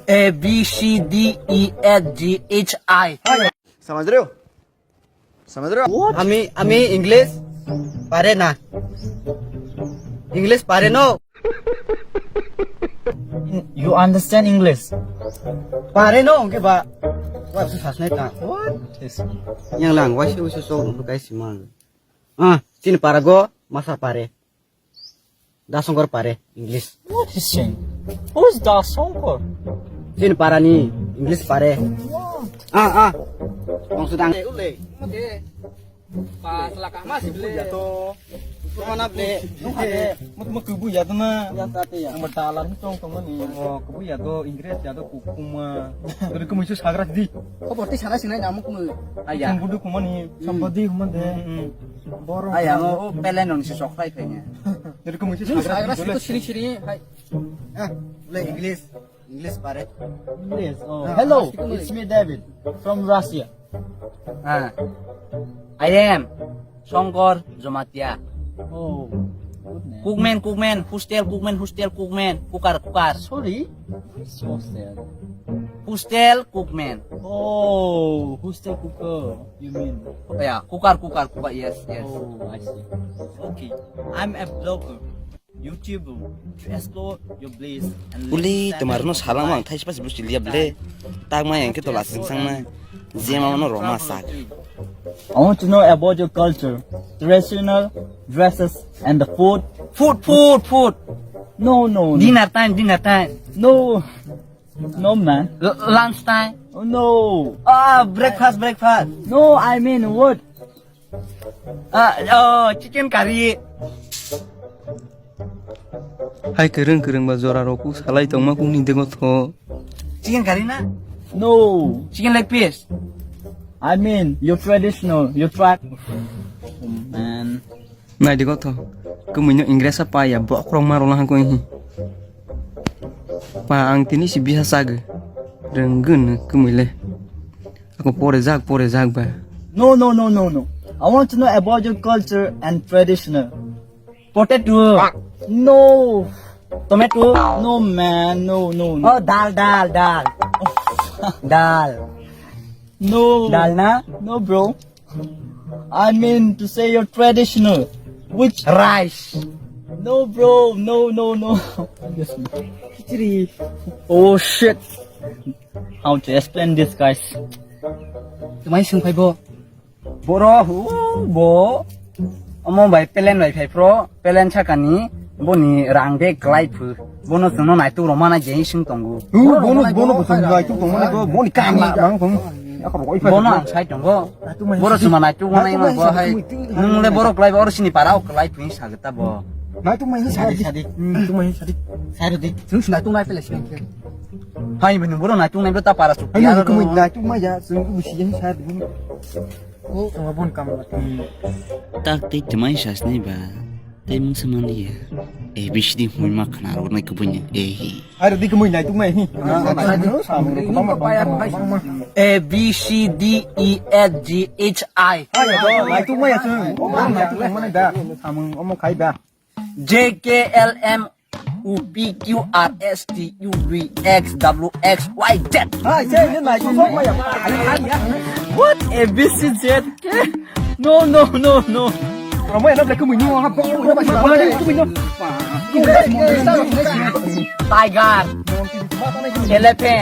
A B C D E F G H I. समझ रहे हो? समझ रहे हो? আমি ইংলিশ পারে না ইংলিশ পারে নো You understand English? পারে no ke ba wa su sas nai ta yang lang wa su so lu kai simang tin parago masa pare da songkor pare English What is saying? Who is Da Songkor? tin parani English pare wong sedang ule Pas selakah masih beli. jatuh mana ble Mo kubu ya to na. yang tadi ya Ang batalan tong tong ni. Oh, kubu ya to Inggris ya to kukuma. Dari kumu itu sagras di. kok berarti sana sini namuk mu Ayah. Yang budu kuma ni. Sampadi kuma de. Borong. ayah mau pelen dong si sokrai kayaknya Dari kumu itu Sagras sagras. itu siri-sirinya. Hai. ule English pare Inggris. Oh. Hello, it's me David from Russia. I am Songkor Zomatia. Oh, good name. Cookman, hostel, cookman, kukar, Sorry, so sad. hostel, cookman. Oh, who's the cooker? You mean? Yeah, kukar, yes. Oh, I see. Okay, I'm a blogger, YouTuber, to explore your place and Uli temarno salang mang thai pas bus liab le tag ma yang ke tola sing sang na zema no roma sak I want to know about your culture, traditional dresses, and the food. Food. No. Dinner time. No, no, man. Lunch time. Oh, no. Breakfast. No, I mean what? Chicken curry. Hai kereng ba zora roku salai tong ma kuni de go tho. Chicken curry na? No, Chicken leg piece. I mean your traditional, your tribe. Oh, man. Nai de go tho. Kumu nyo Inggris apa ya bo krong maro lang ko hi. Pa ang tini si bisa sag. Renggun kumu le. Aku pore zag ba. No. I want to know about your culture and traditional. Potato. No. Tomato. No, man. No. Oh, dal. Dal. No. Dal na? No, bro. I mean to say your traditional. Which? Rice. No, bro. No. Oh, shit. How to explain this, guys? Tumai sung phai bo. Boro hu bo. Omo bai pelen pro. Pelen chakani. Boni rangde klai phu. Bono suno nai tu romana jeng sing tongu. Bono ko sung gai tu tong ma go boni kam ma bang tong. Bono ang sai tongo. Boro suma nai tu nai ma bo hai. Nung le boro klai boro sini parau klai phu sagata bo. Nai tu mai sadi. Tu mai sadi. Sari di. Sung sina tu nai pele sini. Hai benu boro nai tu nai beta para su. Ai ku mai nai tu mai ya sung ku si sadi. Oh, tong bon kam ba. tak te temai sas nei ba te mung saman dia bish di hui mak na ro nai ku punya hi Ai di ku mai nai tu mai hi. A B C D E F G H I. Ai do nai tu mai ya sung. Nai tu mai da. Samung omo khai ba. J K L M U P Q R S T U V X W X Y Z. Ai che ni nai tu sok mai ya. What? A, B, C, Z, K? No. Romo ya na ku mai ni ha ko. Ku mai ni. Tiger, elephant,